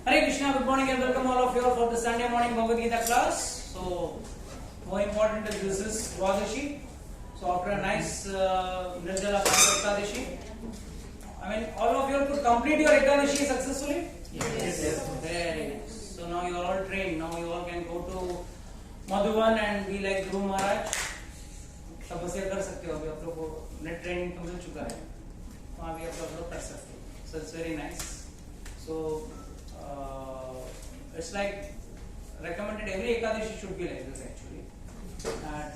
Hare Krishna, good morning and welcome all of you all for the Sunday morning Bhagavad Gita class. So, more important is this is Dwadashi. So, after a nice Nirjala Ekadashi, I mean, all of you all could complete your Ekadashi successfully? Yes. Very nice. So, now you are all trained. Now you all can go to Madhuban and be like Dhruv Maharaj. तपस्या कर सकते हो अभी आप लोग को net training तो मिल चुका है वहाँ भी आप लोग कर सकते हो so it's very nice so it's like recommended every Ekadashi should be like this actually and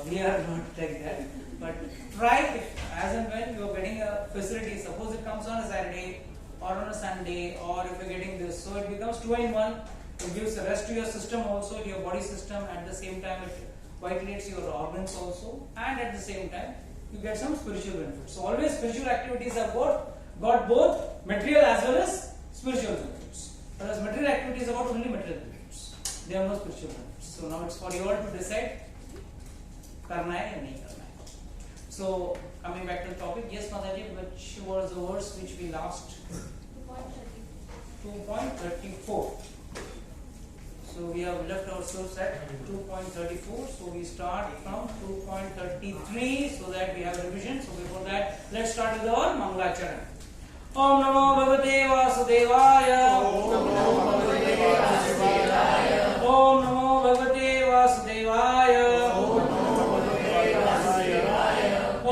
we are not like that but try as and when you are getting a facility suppose it comes on a Saturday or on a Sunday or if you are getting this so it becomes 2 in 1 it gives a rest to your system also your body system at the same time it vitalates your organs also and at the same time you get some spiritual benefits. So always spiritual activities have got both material as well as spiritual benefits. Whereas material activities have got only material benefits. They have no spiritual benefits. So now it's for you all to decide karna hai ya nahi karna hai. So coming back to the topic, yes Mataji, which was the verse which we last 2.34. So we have left ourselves at 2.34. So we start from 2.33 so that we have revision. So before that, let's start with our Mangalacharan. Om Namo Bhagavate Vasudevaya. Om Namo Bhagavate Vasudevaya. Om Namo Bhagavate Vasudevaya.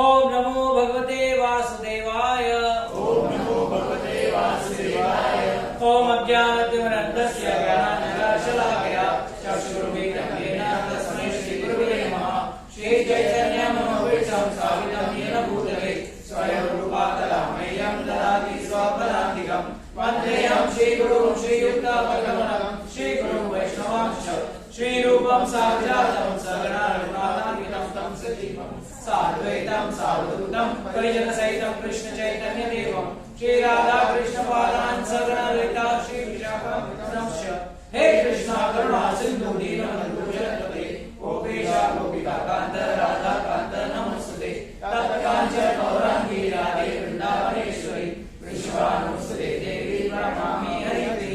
Om Namo Bhagavate Vasudevaya. Om Namo Bhagavate Vasudevaya. Om Ajnanatirandasya Jnananashalaakaya Chakshurumidam Yena Tasmai Shri Gurave Namaha Shri Chaitanya Mahavitam Savitam Yena Bhutale Swayam Rupatamayam Dadati Swapadantikam Vandeyam Shri Guru Shri Yukta Bhagavanam Shri Guru Vaishnavamsha Shri Rupam Sahajatam Sagana Raghunathanvitam Tam Sajivam Sadvaitam Sadhutam Kalijana Saitam Krishna Chaitanya Devam Shri Radha Krishna Padan Sagana Lita Shri Vishakam Namsha Hey Krishna Karuna Sindhu Deenam Dujatapate Gopesha Gopika Kanta Radha Kanta Namaste Tata Kancha Gaurangi Radhe Vrindavaneshwari Vishwanusade Devi Pramami Harite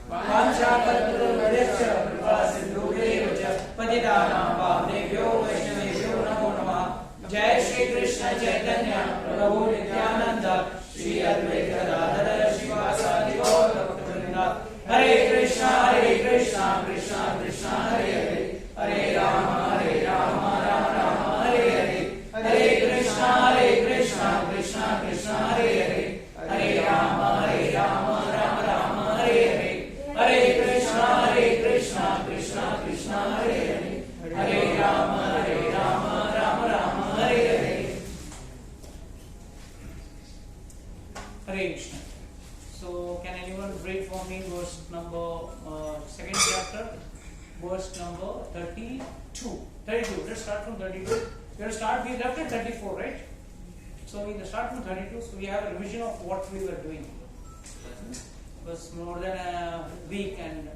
Vancha Kalpuru Vadeksha Kripa Sindhu Devacha Patitanam Bhavnebhyo Vaishnavebhyo Namo Namah Jai Shri Krishna Chaitanya Prabhu Nityananda Shri Advaita Gadadhara Shivasadi Gaura Bhaktivinoda Hare Krishna Krishna Krishna Hare Hare Hare Rama Rama Rama Hare Hare Hare Krishna Krishna Krishna Hare Hare Hare Rama Rama Rama Hare Hare Hare Krishna Krishna Krishna Hare Hare Hare Rama Rama Hare Hare Hare Krishna. So, can anyone read for me verse number second chapter, verse number 32. Let's start from 32. We left at 34, right? So we start from 32. So we have a revision of what we were doing. It was more than a week, and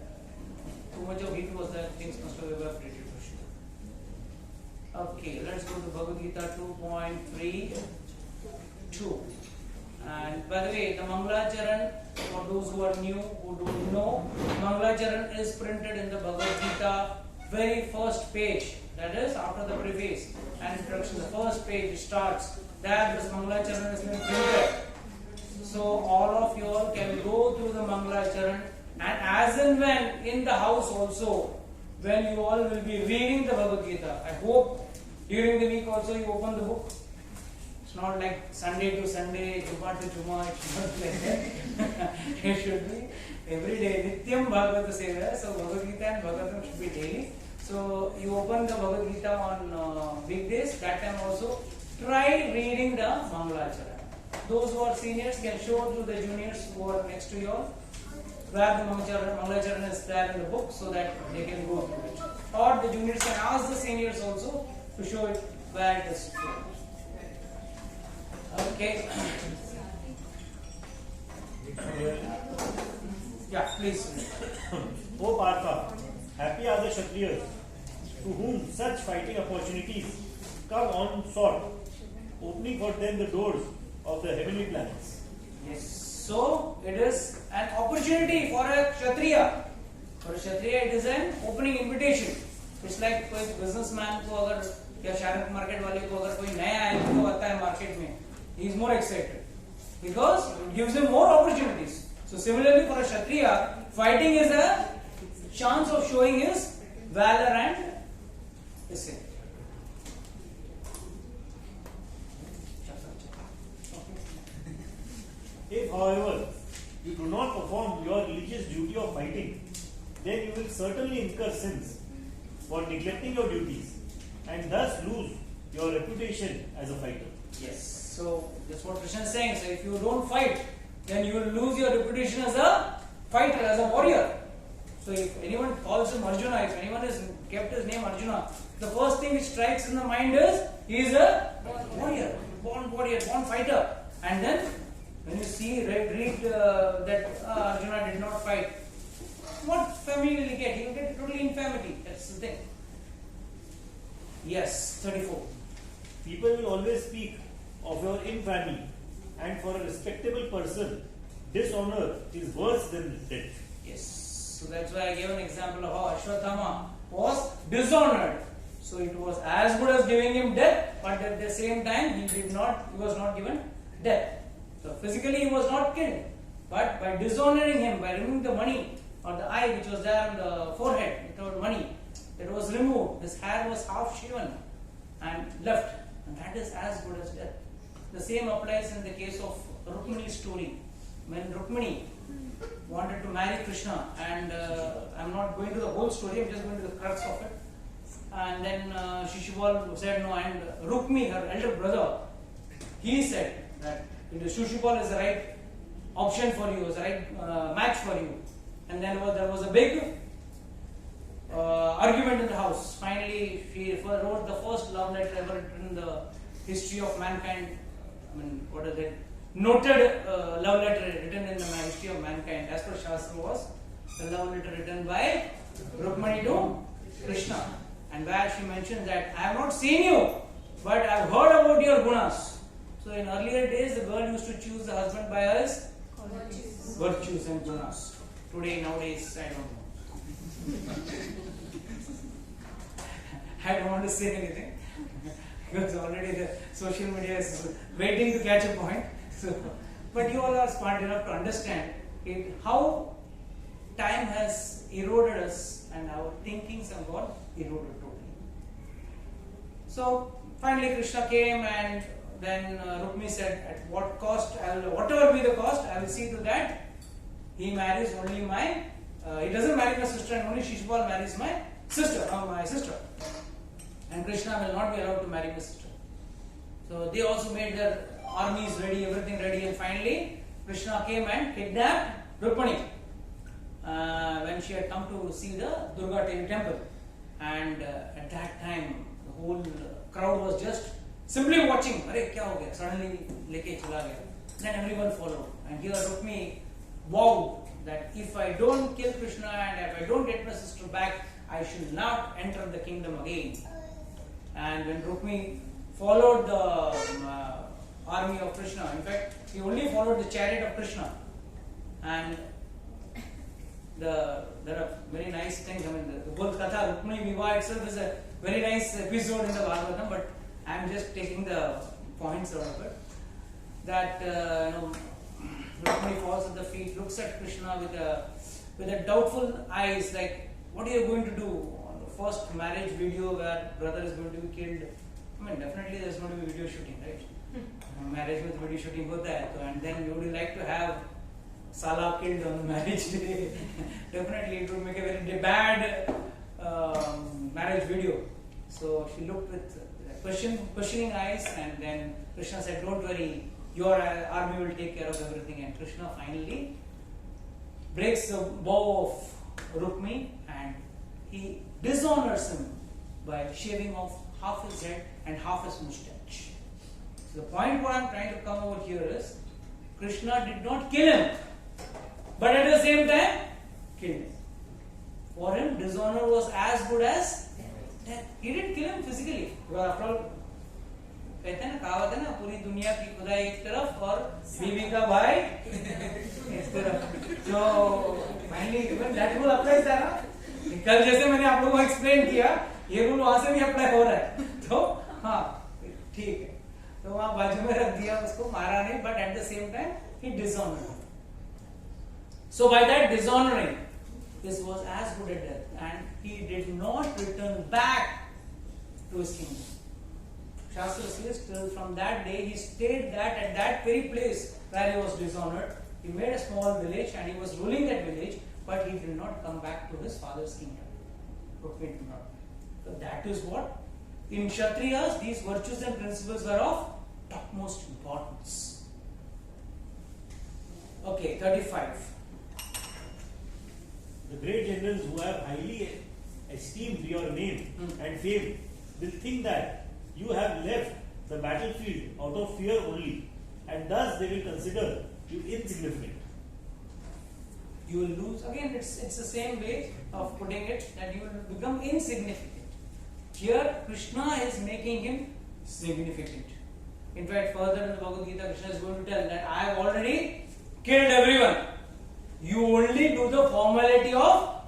too much of heat was that things must have evaporated for sure. Okay, let's go to Bhagavad Gita 2.32. And by the way, the Mangalacharan, for those who are new, who don't know, Mangalacharan is printed in the Bhagavad Gita very first page. That is after the preface and introduction. The first page starts. There this Mangalacharan is being printed. So all of you all can go through the Mangalacharan and as and when in the house also, when you all will be reading the Bhagavad Gita. I hope during the week also you open the book. It's not like Sunday to Sunday, Juma to Juma, it should not be like that. It should be every day. Nityam Bhagavata Seva. So Bhagavad Gita and Bhagavatam should be daily. So you open the Bhagavad Gita on weekdays, that time also try reading the Mangalacharan. Those who are seniors can show to the juniors who are next to you all where the Mangalacharan is there in the book so that they can go through it. Or the juniors can ask the seniors also to show it where it is. Okay. Yeah, please. O Partha, happy are the Kshatriyas to whom such fighting opportunities come on sought, opening for them the doors of the heavenly planets. Yes. So it is an opportunity for a Kshatriya. For a Kshatriya, it is an opening invitation. It's like कोई businessman को अगर या share market वाले को अगर कोई नया आदमी आता है मार्केट में, he is more excited because it gives him more opportunities. So similarly for a Kshatriya, fighting is a chance of showing his valor and skill. If, however, you do not perform your religious duty of fighting, then you will certainly incur sins for neglecting your duties and thus lose your reputation as a fighter. Yes. So that's what Krishna is saying. So if you don't fight, then you will lose your reputation as a fighter, as a warrior. So if anyone calls him Arjuna, if anyone has kept his name Arjuna, the first thing which strikes in the mind is he is a warrior, born fighter. And then when you see, read that Arjuna did not fight, what family will he get? He will get totally infamity. That's the thing. Yes, 34. People will always speak of your infamy, and for a respectable person, dishonor is worse than death. Yes. So that's why I gave an example of how Ashwatthama was dishonored. So it was as good as giving him death, but at the same time he was not given death. So physically he was not killed, but by dishonoring him, by removing the money or the eye which was there on the forehead without money, that was removed. His hair was half shaven and left, and that is as good as death. The same applies in the case of Rukmini's story. When Rukmini wanted to marry Krishna, and I'm not going to the whole story, I'm just going to the crux of it. And then Shishupal said no, and Rukmi, her elder brother, he said that Shishupal is the right option for you, is the right match for you. And then there was a big argument in the house. Finally, she wrote the first love letter ever written in the history of mankind. I mean, what is it? Noted love letter written in the history of mankind. As per Shastra was the love letter written by Rukmani to Krishna. And where she mentions that I have not seen you, but I have heard about your gunas. So in earlier days, the girl used to choose the husband by his virtues and gunas. Today, nowadays, I don't know. I don't want to say anything because already the social media is waiting to catch a point. So, but you all are smart enough to understand how time has eroded us and our thinkings have got eroded totally. So finally Krishna came, and then Rukmi said, at what cost, whatever be the cost, I will see to that he marries only my, he doesn't marry my sister, and only Shishupal marries my sister. And Krishna will not be allowed to marry my sister. So they also made their armies ready, everything ready, and finally Krishna came and kidnapped Rukmani when she had come to see the Durga Devi temple. And at that time, the whole crowd was just simply watching. Arey, kya ho gaya? Suddenly, leke chala gaya. Then everyone followed. And here Rukmi vowed that if I don't kill Krishna and if I don't get my sister back, I shall not enter the kingdom again. And when Rukmi followed the army of Krishna, in fact, he only followed the chariot of Krishna. And there are very nice things. I mean, the whole Katha, Rukmini Vivaha itself is a very nice episode in the Bhagavatam, but I am just taking the points out of it. That Rukmini falls at the feet, looks at Krishna with a doubtful eyes, like, what are you going to do? On the first marriage video where brother is going to be killed, I mean, definitely there is going to be video shooting, right? Marriage with video shooting hota hai, and then you would like to have Sala killed on the marriage day. Definitely it would make a very bad marriage video. So she looked with questioning eyes, and then Krishna said, don't worry, your army will take care of everything. And Krishna finally breaks the bow of Rukmi, and he dishonors him by shaving off half his head and half his moustache. So the point what I am trying to come over here is, Krishna did not kill him, but at the same time killed him. For him, dishonor was as good as death. He didn't kill him physically, because after all, कहते हैं ना, कहावत है ना, पूरी दुनिया की खुदाई एक तरफ और बीवी का भाई इस तरफ. So finally even that rule applies there ना. कल जैसे मैंने आप लोगों को एक्सप्लेन किया, ये रूल वहां से भी अप्लाई हो रहा है. तो हाँ ठीक है, तो वहां बाजू में रख दिया, उसको मारा नहीं, but at the same time he dishonored. So by that dishonoring, this was as good as death, and he did not return back to his kingdom. Shastra says till from that day he stayed that at that very place where he was dishonored. He made a small village and he was ruling that village, but he did not come back to his father's kingdom. So that is what in Kshatriyas these virtues and principles are of topmost importance. Okay, 35. The great generals who have highly esteemed your name and fame will think that you have left the battlefield out of fear only, and thus they will consider you insignificant. You will lose. Again, it's the same way of putting it, that you will become insignificant. Here, Krishna is making him significant. In fact, further in the Bhagavad Gita, Krishna is going to tell that I have already killed everyone. You only do the formality of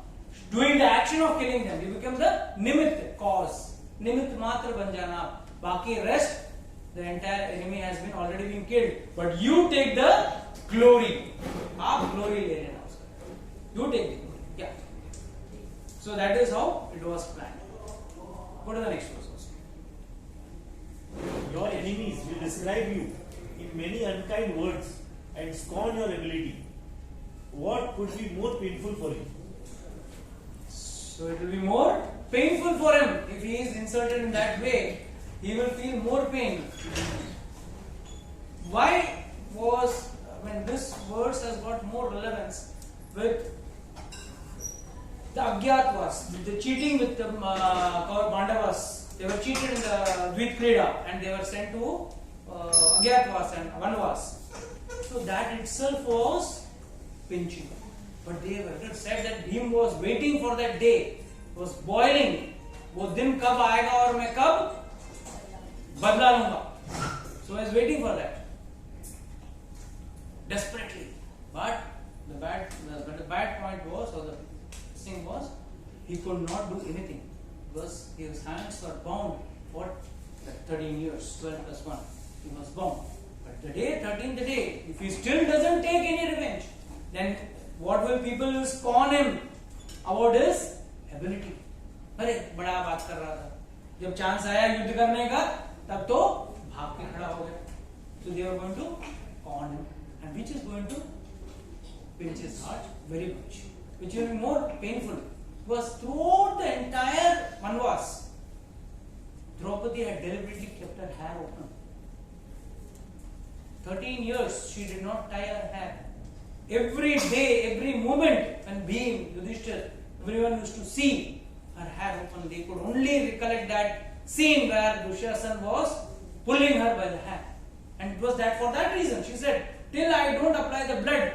doing the action of killing them. You become the nimit cause. Nimit matra ban jana. Baki rest, the entire enemy has been already been killed. But you take the glory. Aap glory le lena uska. You take the glory. Yeah. So that is how it was planned. Go to the next verse also. Your enemies will describe you in many unkind words and scorn your ability. What could be more painful for you? So it will be more painful for him if he is insulted in that way. He will feel more pain. Why was, this verse has got more relevance with the Agyatwas, the cheating with the Pandavas. They were cheated in the Dvit Krida and they were sent to Agyatwas and Vanvas. So that itself was pinching. But they were said that Bhim was waiting for that day, was boiling. वो दिन कब आएगा और मैं कब बदला लूंगा. So I was waiting for that desperately. But the bad point was, or the thing was, he could not do anything because his hands were bound for 13 years, 12 plus 1. He was bound. But the day, 13th day, if he still doesn't take any revenge, then what will people scorn him about his ability? अरे बड़ा बात कर रहा था, जब chance आया युद्ध करने का तब तो भाग के खड़ा हो गया. So they were going to scorn him, and which is going to pinch his heart very much, which will be more painful. Because throughout the entire Vanvas, Draupadi had deliberately kept her hair open. 13 years she did not tie her hair. Every day, every moment when Bhim, Yudhishthir, everyone used to see her hair open, they could only recollect that scene where Dushasan was pulling her by the hair. And it was that for that reason, she said, till I don't apply the blood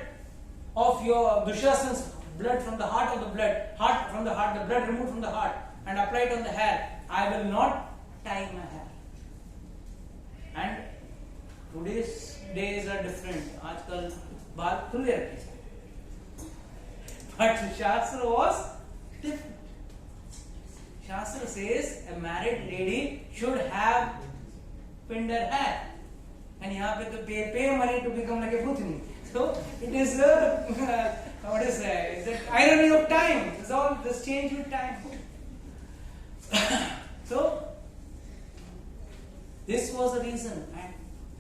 of your Dushasan's blood from the heart of the blood, from the heart, the blood removed from the heart, and apply it on the hair, I will not tie my hair. And today's days are different. आजकल बाल खुले रखे जाते. But Shastra was different. Shastra says a married lady should have pinned her hair. And यहाँ पे तो pay money to become like a Bhuthani. So it is what is that? It's the irony of time. It's all this change with time. So this was the reason, and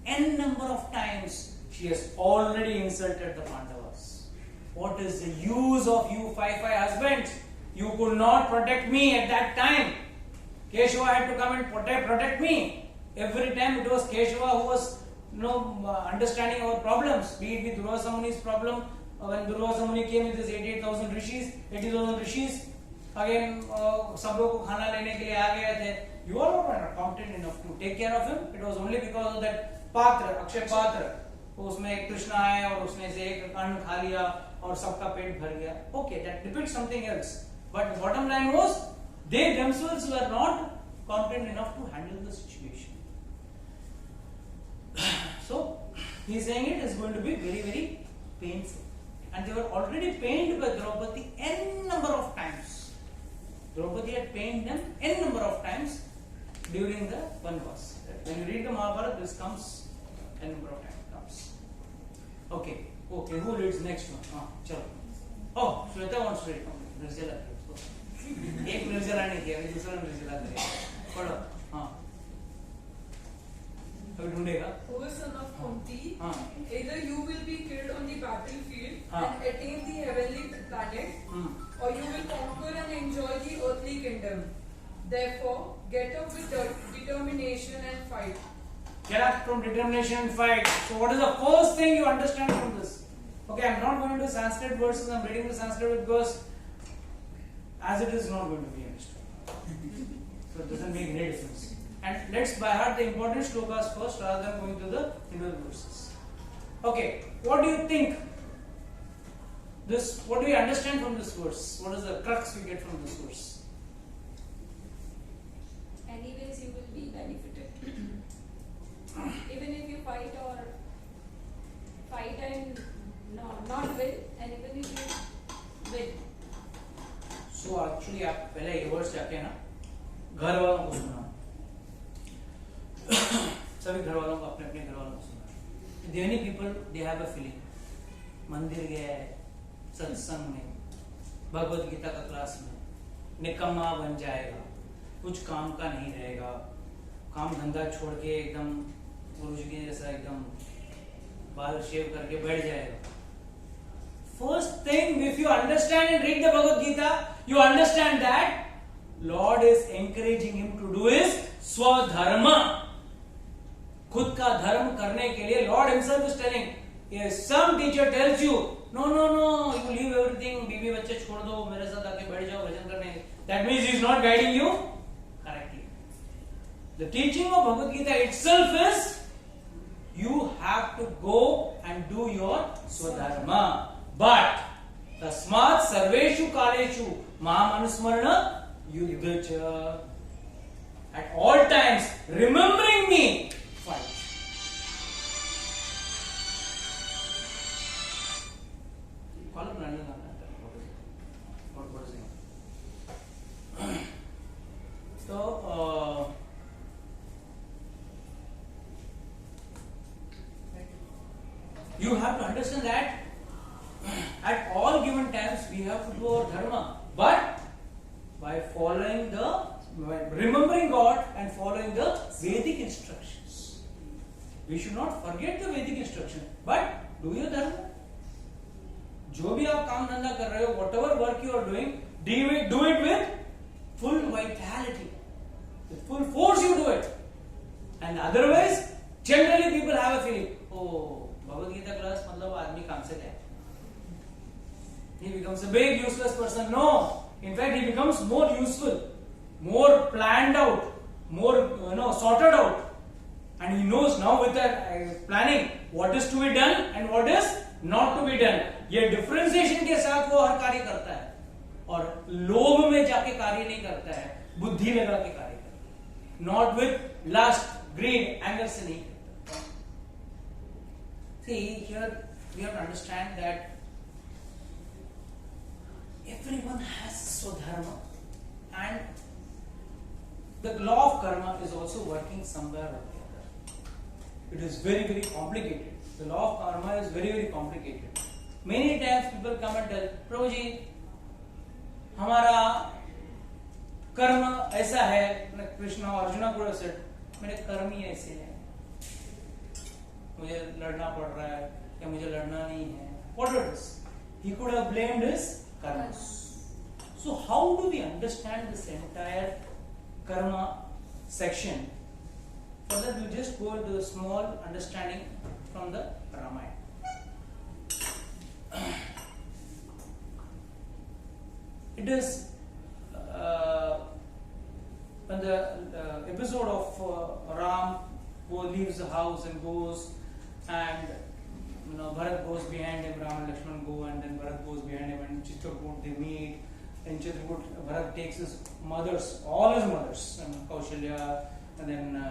n number of times she has already insulted the Pandavas. What is the use of you five husbands? You could not protect me at that time. Keshava had to come and protect me. Every time it was Keshava who was understanding our problems, be it with Durvasa Muni's problem. When Durvasa Muni came with his 80,000 rishis, again सब लोग को खाना लेने के लिए आ गए थे. You are not competent enough to take care of him. It was only because of that patra, Akshay Patra. उसमें एक कृष्णा आया और उसने से एक अन्न खा लिया और सबका पेट भर गया. Okay, that depicts something else. But the bottom line was, they themselves were not competent enough to handle the situation. So he is saying it is going to be very, very painful. And they were already pained by Draupadi n number of times. Draupadi had pained them n number of times during the Vanvas. When you read the Mahabharata, this comes n number of times. Comes. Okay. Okay. Who reads next one? Chalo. Oh, Shweta wants to read. Nirjala. एक निर्जला नहीं किया, दूसरा निर्जला करेगा. पढ़ो. हाँ. अभी ढूंढेगा. O son of Kunti, either you will be killed on the battlefield and attain the heavenly planet, or you will conquer and enjoy the earthly kingdom. Therefore, get up with determination and fight. Get up from determination and fight. So, what is the first thing you understand from this? Okay, I am not going to Sanskrit verses. I am reading the Sanskrit because as it is not going to be understood. So it doesn't make any difference. And let's by heart the important shlokas first rather than going to the individual verses. Okay, what do you think? What do you understand from this verse? What is the crux we get from this verse? Anyways, you will be benefited. Even if you fight and not win, and even if you win. So actually आप पहले ये word जाके ना घर वालों को सुना. सभी घर वालों को अपने घर वालों को सुना. Many people they have a feeling. मंदिर गया है, सत्संग में, भगवत गीता का क्लास में, निकम्मा बन जाएगा, कुछ काम का नहीं रहेगा, काम धंधा छोड़ के एकदम गुरु जी के जैसा एकदम बाल शेव करके बैठ जाएगा. First thing, if you understand and read the Bhagavad Gita, you understand that Lord is encouraging him to do his swadharma. खुद का धर्म करने के लिए Lord himself is telling. Yes, some teacher tells you, no, you leave everything, बीवी बच्चे छोड़ दो, मेरे साथ आके बैठ जाओ भजन करने. That means he is not guiding you correctly. The teaching of Bhagavad Gita itself is you have to go and do your swadharma. But tasmat sarveshu kaleshu mahamanusmarana yuddhacha. At all times, remembering me, fight. Call him London. What is it? So, you have to understand that at all given times we have to do our dharma, but by remembering God and following the Vedic instructions. We should not forget the Vedic instruction, but do your dharma. जो भी आप काम धंधा कर रहे हो, whatever work you are doing, do it with full vitality, with full force. You do it, and otherwise, generally people have a feeling, oh, Bhagavad Gita class, मतलब आदमी काम से गया. He becomes a big useless person. No, in fact, he becomes more useful, more planned out, more sorted out, and he knows now with that planning what is to be done and what is not to be done. ये differentiation के साथ वो हर कार्य करता है, और लोभ में जाके कार्य नहीं करता है, बुद्धि लगा के कार्य करता है. Not with lust, greed, anger से नहीं करता. See, here we have to understand that everyone has swadharma, and the law of karma is also working somewhere or the other. It is very, very complicated. The law of karma is very, very complicated. Many times people come and tell, Prabhuji, हमारा कर्म ऐसा है. Like Krishna or Arjuna could have said, मेरे कर्म ही ऐसे हैं, मुझे लड़ना पड़ रहा है या मुझे लड़ना नहीं है. Whatever it is, he could have blamed his karmas. So how do we understand this entire karma section? For that we just go into a small understanding from the Ramayana. It is when the episode of Ram who leaves the house and goes, and Bharat goes behind him, Ram and Lakshman go, and then Bharat goes behind him, and Chitrakoot they meet. In Chitrakoot, Bharat takes his mothers, all his mothers, and Kaushalya, and then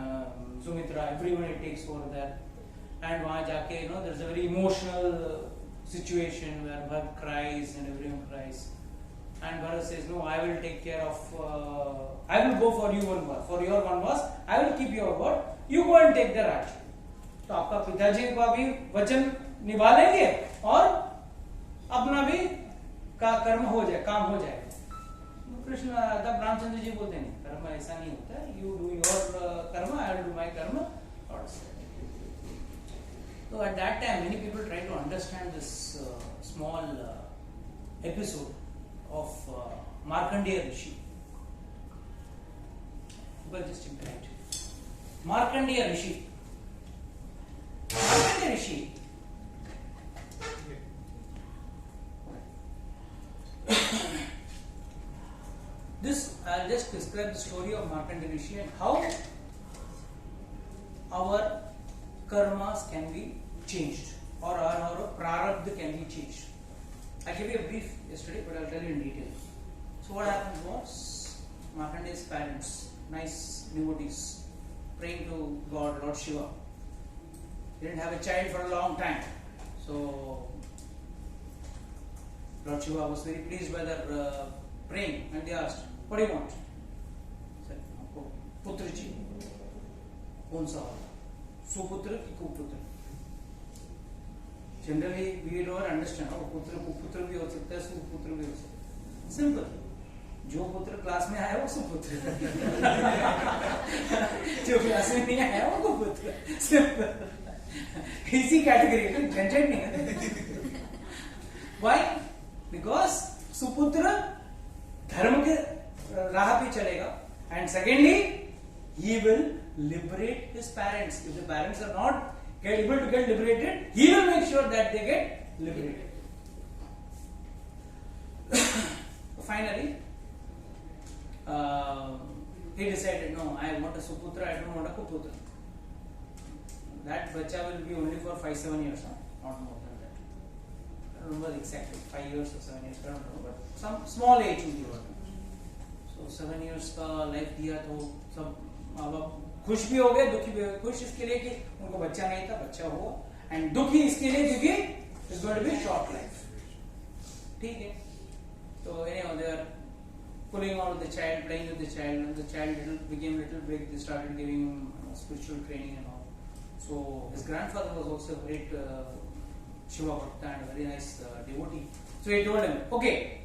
Sumitra, everyone he takes over there. and वहाँ जाके there's a very emotional situation where Bharat cries and everyone cries, and Bharat says, no, I will take care of, I will go for you Vanvas, for your Vanvas, I will keep your word, you go and take the Rajya. तो आपका पिताजी का भी वचन निभा लेंगे और अपना भी का कर्म हो जाए, काम हो जाएगा. कृष्ण तब रामचंद्र जी बोलते हैं कर्म ऐसा नहीं होता, यू डू योर कर्म, आई विल डू माय कर्म. So at that time many people try to understand this small episode of Markandeya Rishi. People just interact. Markandeya Rishi. Markandeya Rishi. This, I'll just describe the story of Markandeya Rishi and how our karmas can be changed or our prarabdha can be changed. I gave you a brief yesterday, but I'll tell you in detail. So what happened was, Markandeya's parents, nice devotees, praying to God, Lord Shiva. They didn't have a child for a long time. So Lord Shiva was very pleased by their praying, and they asked, what do you want? He said, putra ji. कौन सा होगा, सुपुत्र कि कुपुत्र? Generally we don't understand, पुत्र कुपुत्र भी हो सकता है, सुपुत्र भी हो सकता है. Simple. जो पुत्र क्लास में आया वो सुपुत्र, जो क्लास में नहीं आया वो कुपुत्र. Simple. इसी कैटेगरी, झंझट नहीं है. Why? Because सुपुत्र धर्म के राह पे चलेगा, and secondly he will liberate his parents. If the parents are not able to get liberated, he will make sure that they get liberated. Finally, he decided, no, I want a Suputra, I don't want a Kuputra. That bacha will be only for 5-7 years, not more than that. I don't remember exactly, 5 years or 7 years, I don't know, but some small age will be. So 7 years का life दिया तो सब माँ बाप खुश भी हो गए, दुखी भी हो गए. खुश इसके लिए कि उनको बच्चा नहीं था, बच्चा हुआ, एंड दुखी इसके लिए क्योंकि it's going to be short life. ठीक है. तो anyhow they are pulling out the child, playing with the child, and the child became little big. They started giving him spiritual training and all. So his grandfather was also a great Shiva Bhakta and a very nice devotee. So he told him, okay,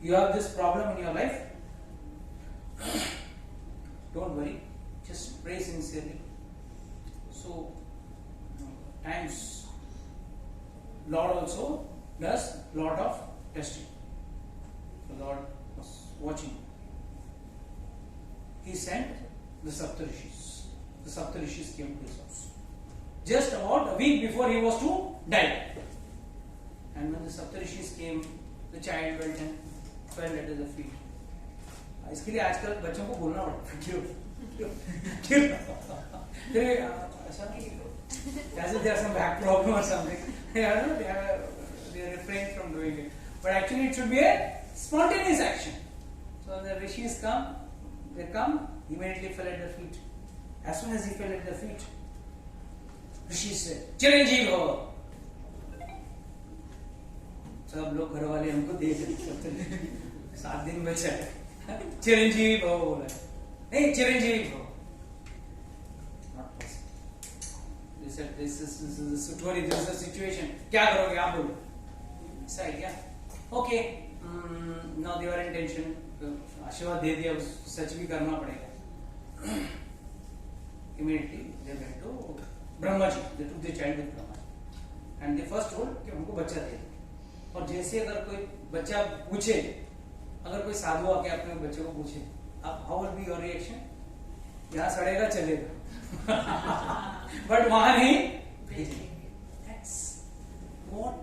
you have this problem in your life, don't worry, just pray sincerely. So times Lord also does lot of testing. The Lord was watching. He sent the Saptarishis. The Saptarishis came to his house just about a week before he was to die. And when the Saptarishis came, the child went and fell at the feet. इसके लिए आजकल बच्चों को बोलना पड़ता है, क्यों क्यों ऐसा नहीं, as if there is some back problem or something. They are refrained from doing it, but actually it should be a spontaneous action. So the rishis come, they come, immediately fell at their feet. As soon as he fell at their feet, rishi said, Chiranjeev ho. सब लोग घर वाले हमको देख रहे, 7 दिन बचा है, चिरंजीवी भव बोला, नहीं चिरंजीवी भव. Not possible. They said this is a story, this is a situation. क्या करोगे आप बोलो? ऐसा है क्या? Okay. Now they were in tension. आशीर्वाद दे दिया, सच भी करना पड़ेगा. Immediately they went to Brahmaji. They took the child with Brahmaji, and they first told कि हमको बच्चा दे. और जैसे अगर कोई बच्चा पूछे, अगर कोई साधु आके अपने बच्चे को पूछे, आप how will be your reaction? यहाँ सड़ेगा चलेगा, बट वहां नहीं भेजेंगे. That's what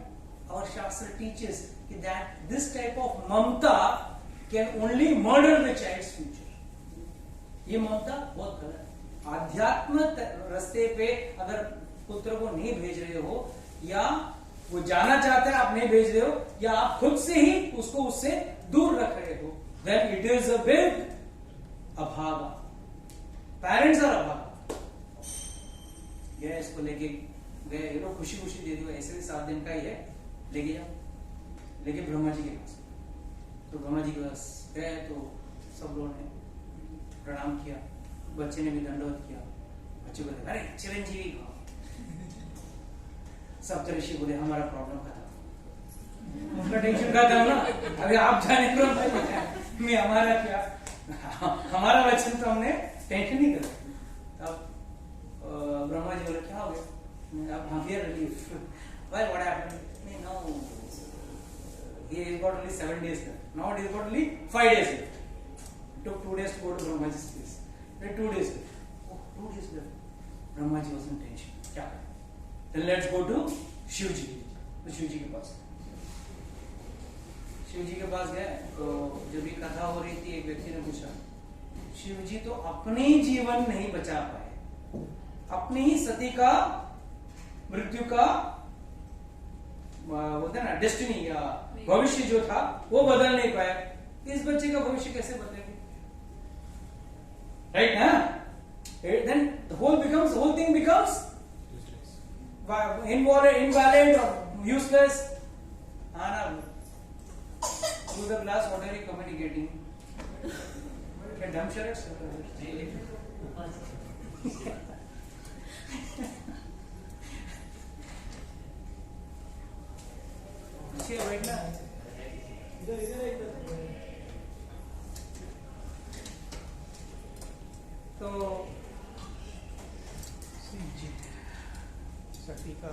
our Shastra teaches, that this type of mamta can only murder the child's future. ये ममता बहुत गलत है. आध्यात्म रास्ते पे अगर पुत्र को नहीं भेज रहे हो, या वो जाना चाहता है आप नहीं भेज रहे हो, या आप खुद से ही उसको उससे दूर रख रहे हो, then it is a big abhaga. Parents are abhaga. गए, इसको लेके गए, ये लोग खुशी खुशी दे दिया, ऐसे भी 7 दिन का ही है, लेके जाओ, लेके ब्रह्मा जी के पास। तो ब्रह्मा जी के पास गए तो सब लोगों ने प्रणाम किया, बच्चे ने भी दंडवत किया। बच्चे बोले अरे चिरंजीवी, सप्तऋषि बोले हमारा प्रॉब्लम खत्म, उनका टेंशन खत्म ना, अभी आप जाने को मैं हमारा क्या, हमारा वचन तो हमने टेंशन नहीं करा। तब ब्रह्मा जी बोले क्या हो गया, अब हम here relief, why what happened, no he got only 7 days left, now it is got only 5 days left. It took 2 days to go to Brahma ji's place, then 2 days left, oh 2 days left, Brahma ji was in tension, क्या करें, then let's go to Shiv जी। तो शिव जी के पास, शिव जी के पास गए तो जब भी कथा हो रही थी, एक व्यक्ति ने पूछा शिव जी तो अपने जीवन नहीं बचा पाए, अपनी ही सती का मृत्यु का बोलते ना डेस्टिनी या भविष्य जो था वो बदल नहीं पाया, इस बच्चे का भविष्य कैसे बदलेंगे, राइट ना? Then the whole thing becomes invalid or useless. Anna, through the glass, what are you communicating? क्या dumb charades? बैठना इधर तो सती का,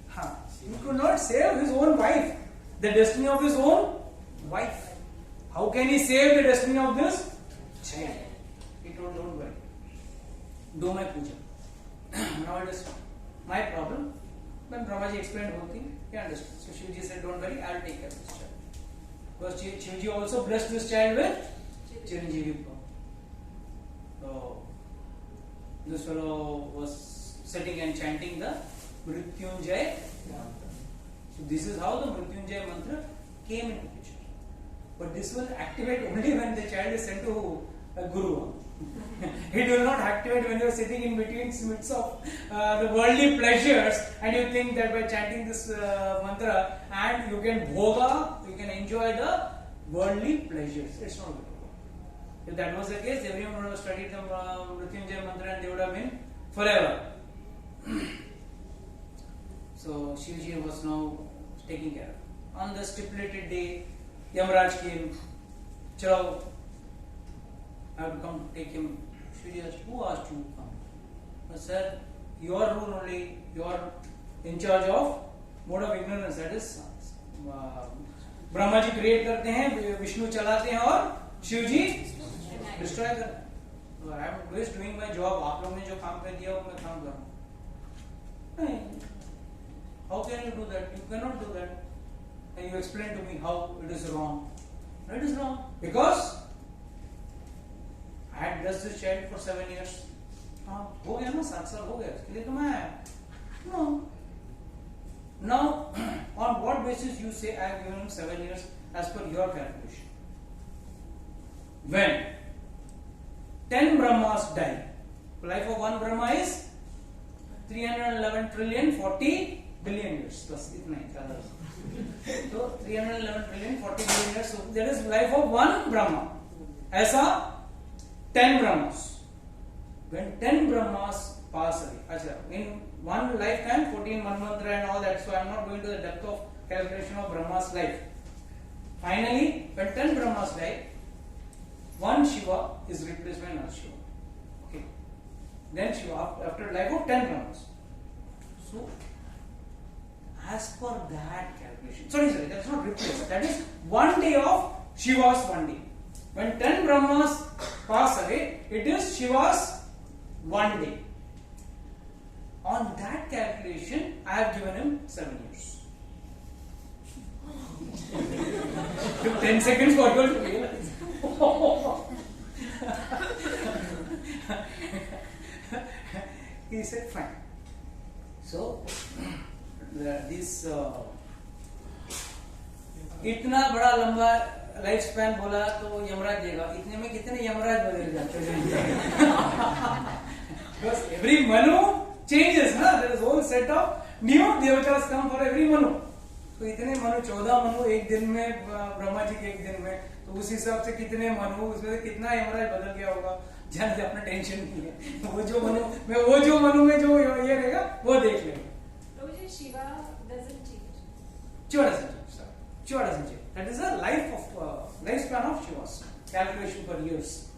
हाँ, he could not save his own wife, the destiny of his own wife. How can he save the destiny of this child? He told, don't worry, do my puja. Now it is my problem. When Brahmaji explained the whole thing, he understood. So Shivji said, don't worry, I'll take care of this child. Because Shivji also blessed this child with Chiranjeevi power. So this fellow was sitting and chanting the Mrityunjay mantra. So this is how the Mrityunjay mantra came into picture. But this will activate only when the child is sent to a guru. It will not activate when you are sitting in between midst of the worldly pleasures and you think that by chanting this mantra and you can bhoga, you can enjoy the worldly pleasures. It's not good. If that was the case, everyone would have studied the Mrityunjay mantra and they would have been forever. So Shivji was now taking care of. On the stipulated day, Yamaraj came. Chalo, I have to come to take him. Shivji asked, who asked you to come? I said, your rule only, you are in charge of mode of ignorance, that is Brahma ji create करते हैं, विष्णु चलाते हैं और शिव जी destroy करते हैं. I am just doing my job. आप लोग ने जो काम कर दिया वो मैं काम कर रहा हूं. How can you do that? You cannot do that. And you explain to me how it is wrong. It is wrong because I had blessed this child for 7 years. हाँ हो गया ना, 7 साल हो गया, इसके लिए तो मैं no. Now on what basis you say I have given him 7 years as per your calculation? When 10 Brahmas die, life of one Brahma is 311 trillion 40 billion years. बस इतना ही ज़्यादा. तो 311 trillion 40 billion years. So that is life of one Brahma. ऐसा 10 Brahmas. When 10 Brahmas pass away, अच्छा, in one lifetime 14 Manvantara and all that. So I am not going to the depth of calculation of Brahma's life. Finally, when 10 Brahmas die, one Shiva is replaced by another Shiva. Okay. Then Shiva after life of 10 Brahmas. So as per that calculation, sorry, that's not replaced. That is one day of Shiva's one day. When 10 Brahmas pass away, it is Shiva's one day. On that calculation, I have given him 7 years. Took 10 seconds for you to realize. He said, fine. So, this इतना बड़ा लंबा life span बोला तो यमराज देगा. इतने में कितने यमराज बदल जाते हैं? Because every Manu changes, na? There is whole set of new devatas come for every manu. तो इतने मनु 14 मनु एक दिन में ब्रह्मा जी के एक दिन में, तो उस हिसाब से कितने मनु, उसमें से कितना यमराज बदल गया होगा, जान से अपना टेंशन नहीं है। वो जो मनु में जो ये रहेगा वो देख लेंगे। Prabhuji, Shiva doesn't change. Shiva doesn't change, sir. Shiva doesn't change. That is a lifespan of Shiva's calculation per years.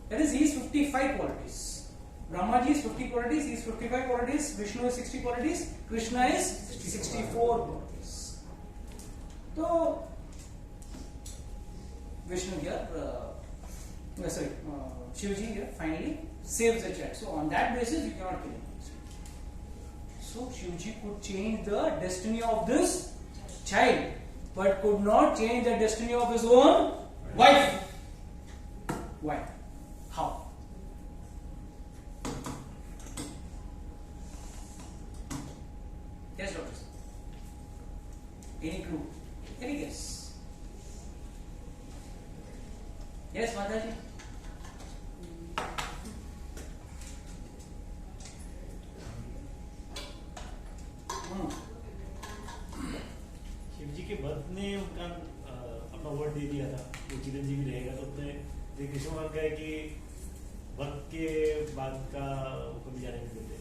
That is, he is 55 qualities. Brahma ji is 50 qualities, he is 55 qualities, Vishnu is 60 qualities, Krishna is 64 qualities. So, Vishnu here, Shivji here finally saves the child. So, on that basis, you cannot kill him. So, Shivji could change the destiny of this child, but could not change the destiny of his own wife. Why? How? Yes, doctors. Any clue? Any guess? Yes, Mataji? Shiv जी के भक्त ने उनका अपना word दे दिया था वो चिरंजीवी रहेगा, तो अपने श्री कृष्ण भगवान का है कि भक्त के बाद का वो कभी जाने नहीं देते।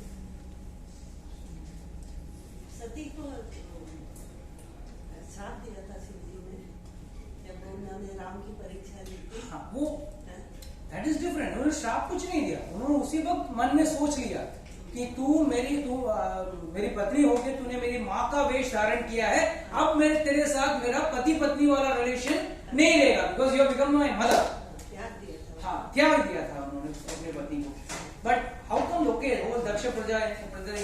सती को साथ दिया था शिव जी ने जब उन्होंने राम की परीक्षा ली थी। हाँ, वो दैट इज डिफरेंट। उन्होंने श्राप कुछ नहीं दिया, उन्होंने उसी वक्त मन में सोच लिया कि तू मेरी पत्नी होके तूने मेरी माँ का वेश धारण किया है, अब मैं तेरे साथ मेरा पति पत्नी वाला रिलेशन नहीं रहेगा, because you have become my mother. त्याग दिया था। हाँ, त्याग दिया था उन्होंने अपने पति को। But how come okay whole Daksha Praja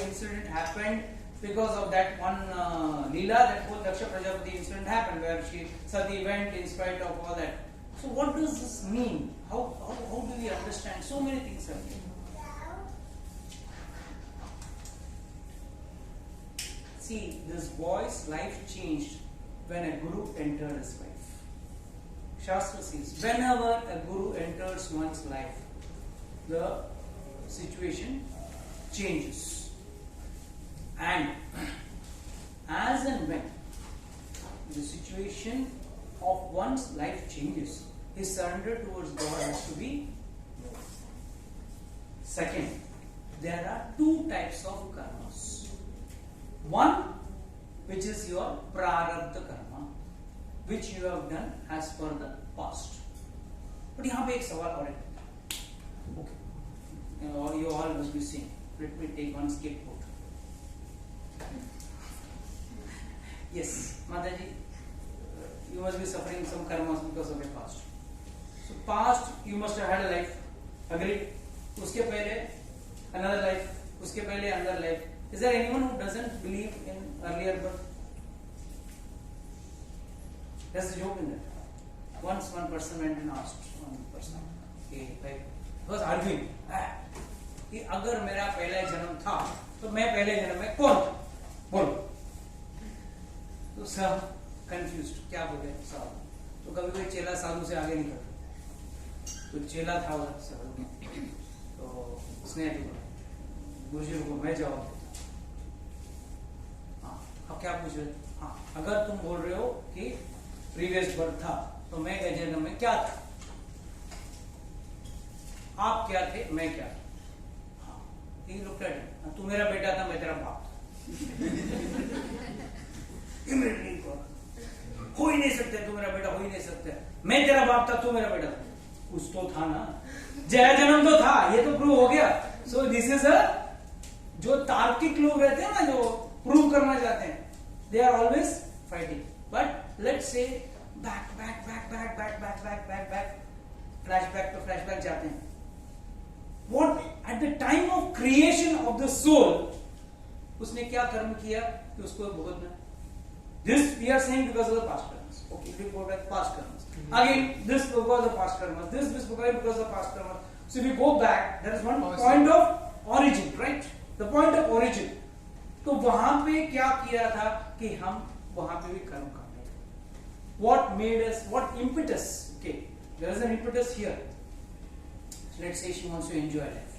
incident happened because of that one Leela, that whole Daksha Prajapati incident happened where Sati went in spite of all that. So what does this mean? How do we understand? So many things are there. See, this boy's life changed when a guru entered his life. Shastra says, whenever a guru enters one's life, the situation changes. And as and when the situation of one's life changes, his surrender towards God has to be more. Second, there are two types of karmas. One, which is your prarabdha karma, which you have done as per the past. But यहाँ पे एक सवाल और है. Okay, or you all must be seeing. Let me take one skateboard. Yes, Mataji, you must be suffering some karmas because of your past. So past, you must have had a life. Agreed? उसके पहले another life. उसके पहले another life. Is there anyone who doesn't believe in earlier birth? There's a joke in that. Once one person went and asked one person, okay, like, was arguing, कि अगर मेरा पहला जन्म था तो मैं पहले जन्म में कौन था? बोलो। तो सब कंफ्यूज्ड, क्या बोले साहब? तो कभी कोई चेला साधु से आगे नहीं करता, तो चेला था उधर साधु में, तो उसने गुरुजी को मैं जवाब देता। हाँ, अब क्या पूछ रहे? हाँ, अगर तुम बोल रहे हो कि प्रीवियस बर्थ था तो मैं जन्म में क्या था? आप क्या थे, मैं क्या था? हाँ, तू मेरा बेटा था, मैं तेरा बाप था। हो ही नहीं सकते, तू मेरा बेटा हो ही नहीं सकते। मैं तेरा बाप था, तू मेरा बेटा था। कुछ तो था ना, जया जन्म तो था, ये तो प्रूव हो गया। सो दिस इज अ, जो तार्किक लोग रहते हैं ना, जो प्रूव करना चाहते हैं, they are always fighting. But let's say back flashback पे फ्लैशबैक जाते हैं। What at the time of creation of the soul, उसने क्या कर्म किया कि उसको भुगतना? This we are saying because of the past karmas. Okay, we go back past karmas. Again, this because of the past karmas. This because of the past karmas. So if we go back, there is one point of origin, right? The point of origin. तो वहां पे क्या किया था कि हम वहां पे भी कर्म कर रहे थे? What made us? What impetus? Okay, there is an impetus here. So let's say she wants to enjoy life,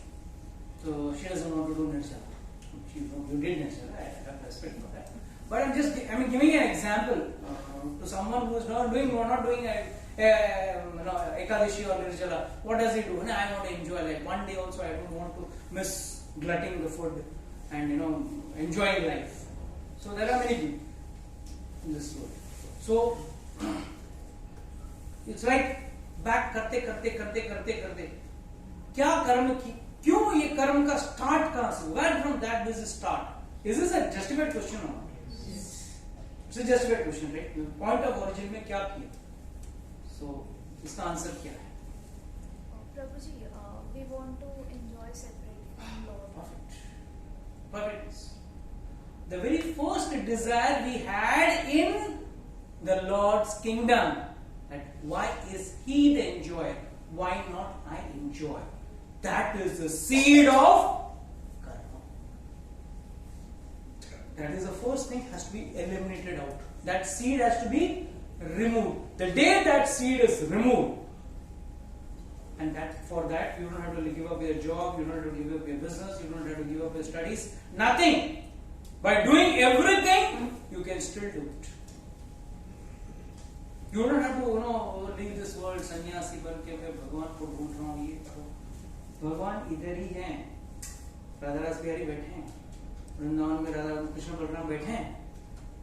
so she doesn't want to do nirjala. You didn't necessarily. I have respect for that. But I'm just, giving an example to someone who is not doing Ekadashi or Nirjala. What does he do? I want to enjoy. Like one day also, I don't want to miss glutting the food and enjoying life. So there are many people in this world. So it's like back करते क्या कर्म की, क्यों ये कर्म का start कहां से? Where from that does it start? Is this a justified question or not? It's a justified question, right? Point of origin में क्या किया? So इसका आंसर क्या है? Prabhu ji, we want to enjoy separately from Lord. Perfect. The very first desire we had in the Lord's kingdom, that why is He the enjoyer? Why not I enjoy? That is the seed of karma. That is the first thing, has to be eliminated out. That seed has to be removed. The day that seed is removed, and that for that you don't have to give up your job, you don't have to give up your business, you don't have to give up your studies, nothing. By doing everything, you can still do it. You don't have to leave this world सन्यासी बन के मैं भगवान को ढूंढ रहा हूँ, ये करो. भगवान इधर ही हैं. राधा रास बिहारी बैठे हैं, वृंदावन में राधा कृष्ण बलराम बैठे हैं.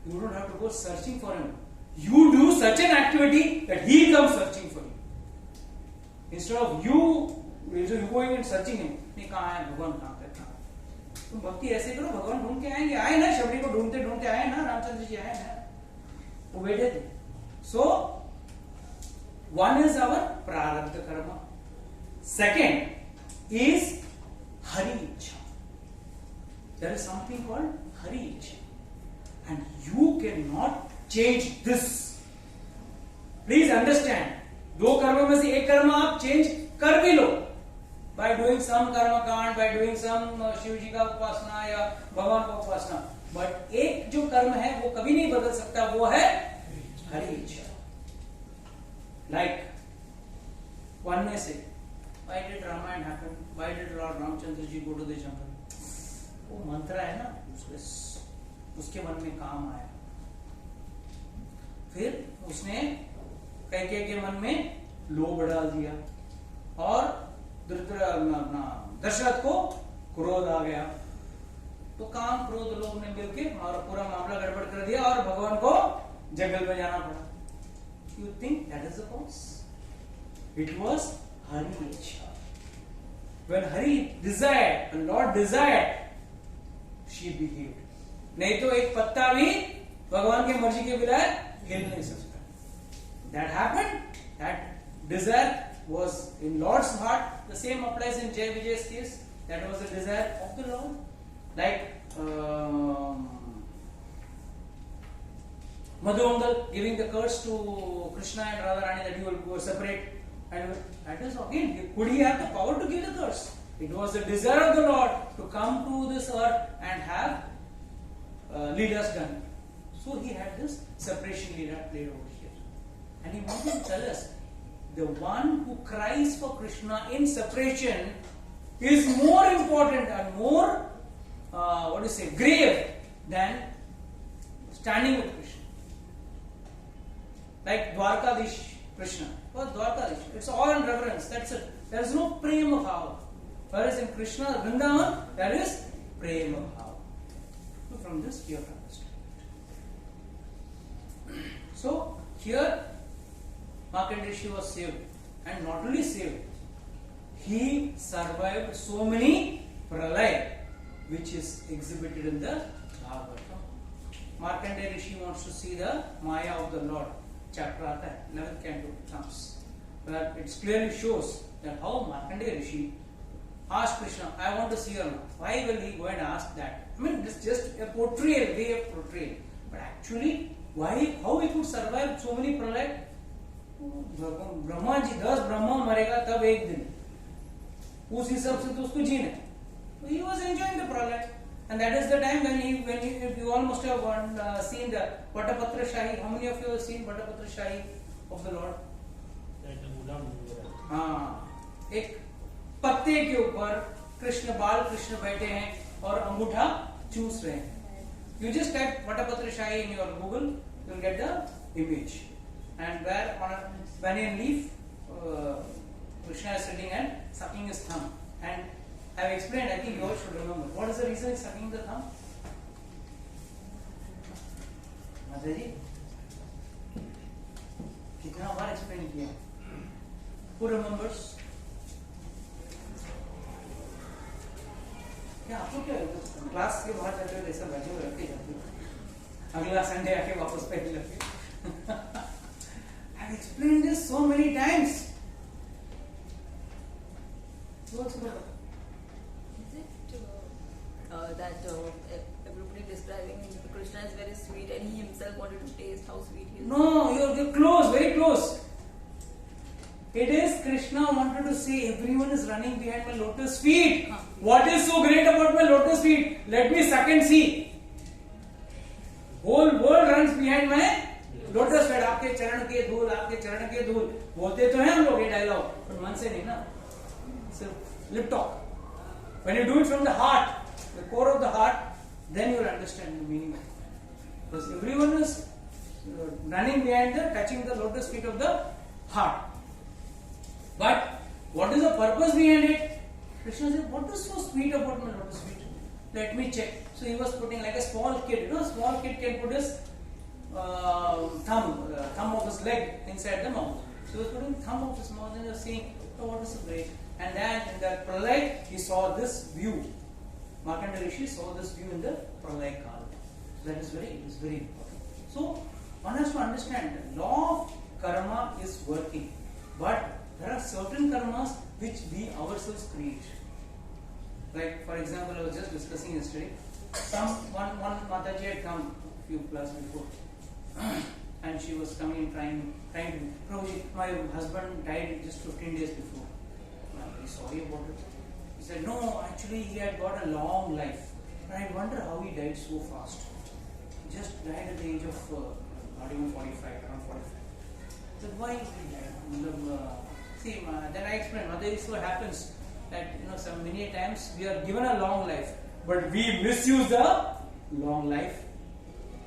You don't have to go searching for him. You do such an activity that he comes searching for you. Instead of you going and searching him, नहीं कहाँ है भगवान, कहाँ है. तुम भक्ति ऐसे करो, भगवान ढूंढ के आएंगे. आए ना, शबरी को ढूंढते ढूंढते आए ना, रामचंद्र जी आए ना, वो बैठे थे. So one is our prarabdha karma. Second is hari ichha. There is something called hari ichha, and you cannot change this. Please understand. दो कर्मों में से एक कर्म आप चेंज कर भी लो. By doing some karma kand, by doing some Shiv जी का उपासना या भगवान का उपासना, but एक जो कर्म है वो कभी नहीं बदल सकता, वो है हरि इच्छा. Like one may say, why did Ramayana happen? Why did Lord Ramchandra ji go to the jungle? वो मंत्र है ना, उसके मन में काम आया. फिर उसने कैकेयी के मन में लोभ डाल दिया और दशरथ को क्रोध आ गया. तो काम क्रोध लोग ने मिलकर और पूरा मामला गड़बड़ कर दिया और भगवान को जंगल में जाना पड़ा. You think that is the cause? It was Hari Ichha. When Hari desired, when Lord desired, she behaved. नहीं तो एक पत्ता भी भगवान के मर्जी के बिना हिल नहीं सकता. That happened. That desire was in Lord's heart. The same applies in Jai Vijay's case. That was the desire of the Lord. Like Madhumangal giving the curse to Krishna and Radharani that you will go separate. And that is again, could he have the power to give the curse? It was the desire of the Lord to come to this earth and have leelas done. So he had this separation leela played over here. And he wanted to tell us, the one who cries for Krishna in separation is more important and more, grave than standing with Krishna. Like Dwarkadish Krishna. Well, Dwarkadish. It's all in reverence. That's it. There is no prema bhava. Whereas in Krishna, Vrindavan, there is prema bhava. So from this you have to understand. So here, Markandeya Rishi was saved. And not only saved, he survived so many pralaya, which is exhibited in the Bhagavatam. Markandeya Rishi wants to see the Maya of the Lord. Chapter आता है 11th canto comes, where it clearly shows that how Markandeya Rishi asked Krishna, I want to see her now. Why will he go and ask that? I mean, it's just a portrayal, way of portrayal. But actually, why, how he could survive so many pralaya? Brahma ji 10 Brahma मरेगा तब एक दिन, उस हिसाब से तो उसको जीना है. So he was enjoying the pralaya. And that is the time when you all must have seen the Patapatra Shahi. How many of you have seen Patapatra Shahi of the Lord? हाँ, एक पत्ते के ऊपर कृष्ण बाल कृष्ण बैठे हैं और अंगूठा चूस रहे हैं. You just type Vatapatra Shahi in your Google, you will get the image. And where on a banyan leaf, Krishna is sitting and sucking his thumb. And I have explained, I think you all should remember. What is the reason he is sucking the thumb? Mataji? कितना बार explain किया? Who remembers? क्या आपको क्या class के बाहर जाते हो ऐसा बैठे हुए रखे जाते हो? अगला संडे आके वापस पहले लगे. I've explained this so many times. What's the matter? Is it that everybody describing Krishna is very sweet and he himself wanted to taste how sweet he is? No, you're close, very close. It is Krishna wanted to say everyone is running behind my lotus feet. What is so great about my lotus feet? Let me suck and see. Whole world runs behind my lotus feet. आपके चरण के धूल, आपके चरण के धूल. बोलते तो हैं हम लोग ये डायलॉग, पर मन से नहीं ना. Siर्फ lip talk. When you do it from the heart, the core of the heart, then you will understand the meaning of it. Because everyone is running behind the, touching the lotus feet of the heart. But what is the purpose behind it? Krishna said, what is so sweet about my lotus feet? Let me check. So he was putting like a small kid. You know, a small kid can put his thumb of his leg inside the mouth. So he was putting thumb of his mouth and he was saying, oh, what is so great? And then in that pralay, he saw this view. Markandeya Rishi saw this view in the pralay kala. That is very important. So one has to understand the law of karma is working, but there are certain karmas which we ourselves create. Like for example, I was just discussing yesterday. One Mataji had come a few classes before, and she was coming trying to. Prabhuji, my husband died just 15 days before. I'm very sorry about it. He said, no, actually he had got a long life. And I wonder how he died so fast. He just died at the age of not even 45, around 45. So why did he die? See, then I explained, Mother, this what happens that some many times we are given a long life, but we misuse the long life.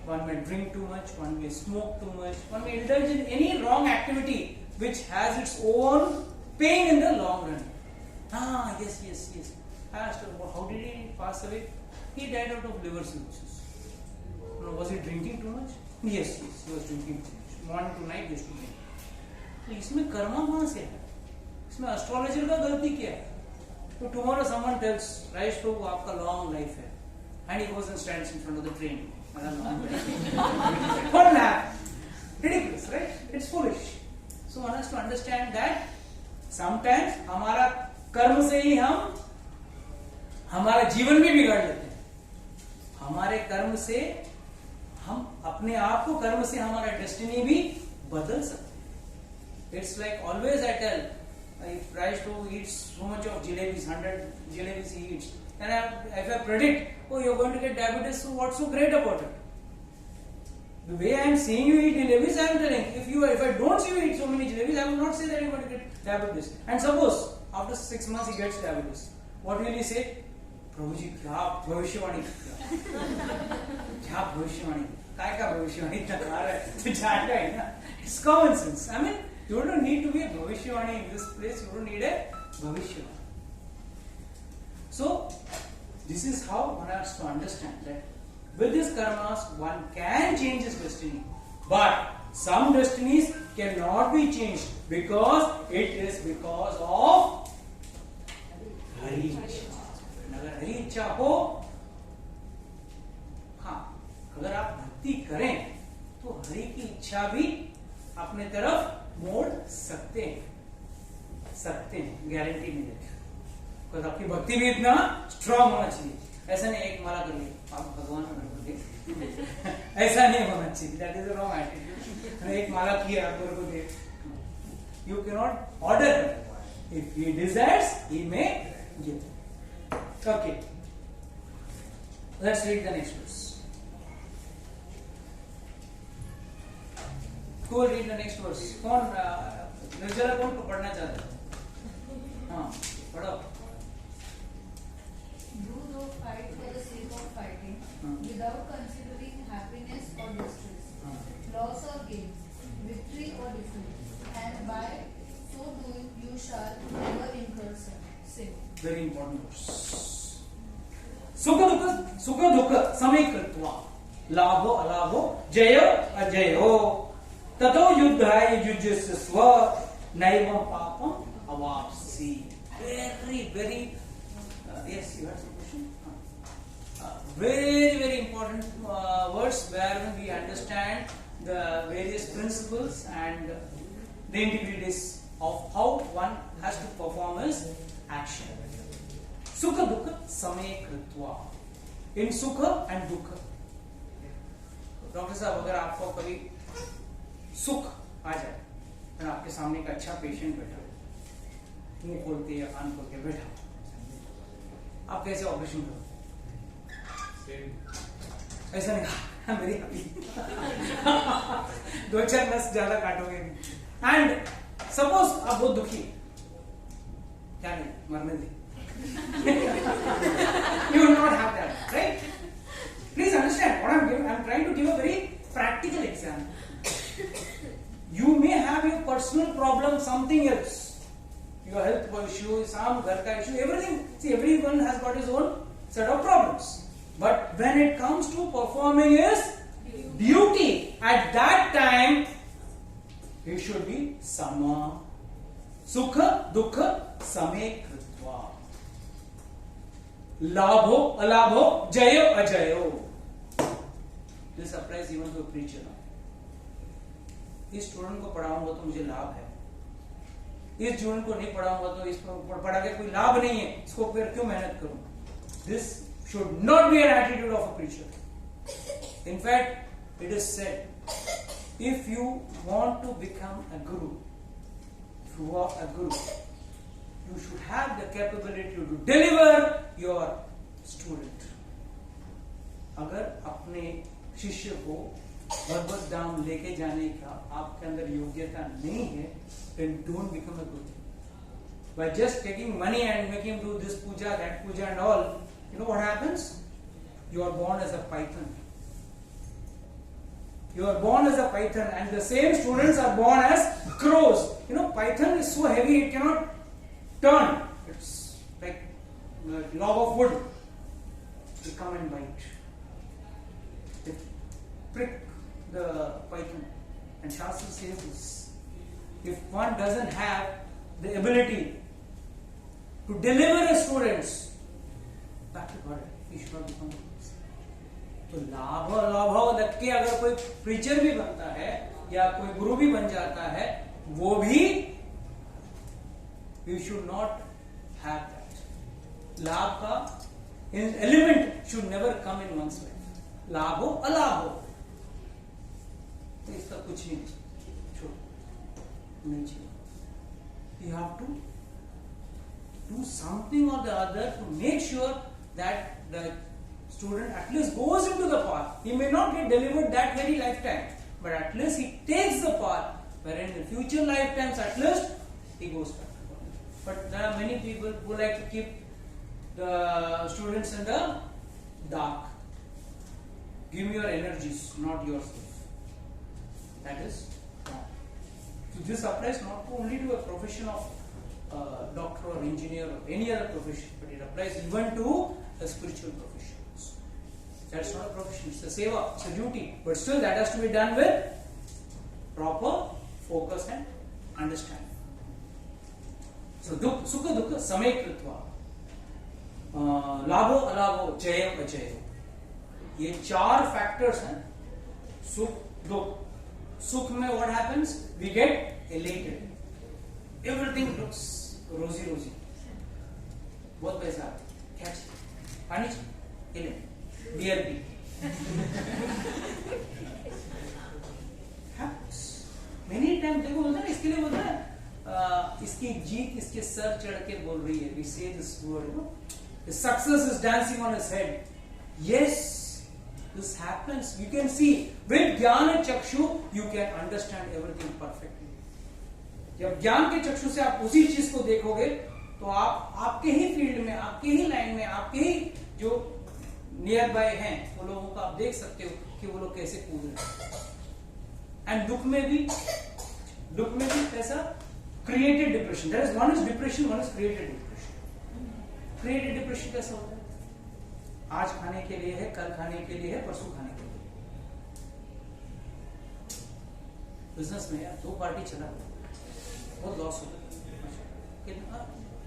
One may drink too much, one may smoke too much, one may indulge in any wrong activity which has its own pain in the long run. Yes. I asked her, how did he pass away? He died out of liver cirrhosis. Was he drinking too much? Yes, he was drinking too much. Morning to night he used to drink. तो इसमें कर्मा कहाँ से है? इसमें astrologer का गलती क्या है? तो tomorrow someone tells, Rajesh Prabhu आपका long life है, and he goes and stands in front of the train. What will happen? Ridiculous, right? It's foolish. So one has to understand that sometimes हमारा कर्म से ही हम हमारा जीवन भी बिगाड़ लेते हैं. हमारे कर्म से हम अपने आप को कर्म से हमारा डेस्टिनी भी बदल सकते हैं. It's like always I tell, if Rajesh Prabhu eats so much of jalebis, 100 jalebis he eats, and if I predict, oh, you're going to get diabetes, so what's so great about it? The way I am seeing you eat jalebis, I am telling, if I don't see you eat so many jalebis, I will not say that you're going to get diabetes. And suppose, after 6 months he gets diabetes, what will he say? Prabhuji, kya bhavishwani? Kya bhavishwani? Kai ka bhavishwani itna kha raha hai? To jayega hi na? It's common sense. I mean, you don't need to be a bhavishwani in this place. You don't need a bhavishwani. So, this is how one has to understand that with these karmas, one can change his destiny. But some destinies cannot be changed because it is because of Hari Ichha. अगर हरि इच्छा हो, हाँ, अगर आप भक्ति करें तो हरि की इच्छा भी अपने तरफ मोड़ सकते हैं, गारंटी नहीं देते. बिकॉज़ आपकी भक्ति भी इतना स्ट्रांग होना चाहिए. ऐसा नहीं एक माला कर ली आप भगवान को कर दे, ऐसा नहीं होना चाहिए. That is the wrong attitude. एक माला किया आप गुरु को दे. You can not order. If he desires he may give. Okay, let's read the next verse. Who will read the next verse? कौन निर्जला कौन को पढ़ना चाहता है? हाँ, पढ़ो. Do thou fight without considering happiness or distress, loss or gain, victory or defeat, and by so doing you shall never incur sin. Very important words. Sukha dukha samay kritva labho alabho jayo ajayo tato yuddhaya yujyasya swa naivam papam avapsi. Very yes, you had some question? Very important words where we understand the various principles and the integrities of how one has to perform his action. Sukha dukha samay kritva. In sukha and dukha. Doctor साहब, अगर आपको कभी सुख आ जाए और आपके सामने एक अच्छा पेशेंट बैठा, मुंह खोलते या कान खोल के बैठा, आप कैसे ऑपरेशन करोगे? ऐसा नहीं, I'm very happy. 2-4 नस ज्यादा काटोगे. एंड सपोज आप बहुत दुखी, क्या नहीं, मरने दे. You will not have that, right? Please understand what I'm giving. I'm trying to give a very practical example. You may have your personal problem, something else, your health issue, some ghar ka issue, everything. See, everyone has got his own set of problems. But when it comes to performing his duty, at that time, he should be sama. Sukha dukha samay kritva. Labho alabho jayo ajayo. This applies even to a preacher. इस student को पढ़ाऊंगा तो मुझे लाभ है, इस student को नहीं पढ़ाऊंगा तो इसको पढ़ा के कोई लाभ नहीं है, इसको फिर क्यों मेहनत करूं? This should not be an attitude of a preacher. In fact, it is said, if you want to become a guru, if you are a guru, you should have the capability to deliver your student. अगर अपने शिष्य को भगवत धाम लेके जाने का आपके अंदर योग्यता नहीं है, then don't become a guru. By just taking money and making him do this puja, that puja and all, you know what happens? You are born as a python. You are born as a python, and the same students are born as crows. You know, python is so heavy it cannot turn. It's like a log of wood. They come and bite. They prick the python. And Shastra says this: if one doesn't have the ability to deliver his students back to God, he should not become a priest. तो लाभ लग के अगर कोई preacher भी बनता है या कोई गुरु भी बन जाता है, वो भी you should not have that. लाभ का element should never come in one's life. लाभ हो अलाभ हो, तो इसका कुछ नहीं चाहिए. You have to do something or the other to make sure that the student at least goes into the path. He may not get delivered that very lifetime, but at least he takes the path where in the future lifetimes at least he goes back to God. But there are many people who like to keep the students in the dark. Give me your energies, not yourself. That is wrong. So this applies not only to a profession of doctor or engineer or any other profession, but it applies even to a spiritual profession. That's not a profession, it's a seva, it's a duty. But still that has to be done with proper focus and understanding. So sukha dukha samay kritva. Labho alabho jayam ajayo. ये 4 factors हैं. Sukh dukh. Sukh में what happens? We get elated. Everything looks rosy. बहुत पैसा catch पानी चाहिए beer P many time देखो बोलते हैं इसके लिए बोलते हैं इसकी जीत इसके सर चढ़ के बोल रही है. We say this word, you know, the success is dancing on his head. Yes, this happens. You can see with ज्ञान चक्षु you can understand everything perfectly. जब ज्ञान के चक्षु से आप उसी चीज को देखोगे तो आप आपके ही फील्ड में, आपके ही लाइन में, आपके ही जो नियर बाय हैं वो लोगों को आप देख सकते हो कि वो लोग कैसे कूद रहे हैं। एंड दुख में भी कैसा created depression, there is one is depression, one is created depression. Created depression कैसा होता है? आज खाने के लिए है, कल खाने के लिए है, परसों खाने के लिए। बिजनेस में यार 2 पार्टी चला, बहुत लॉस हो गया। कितना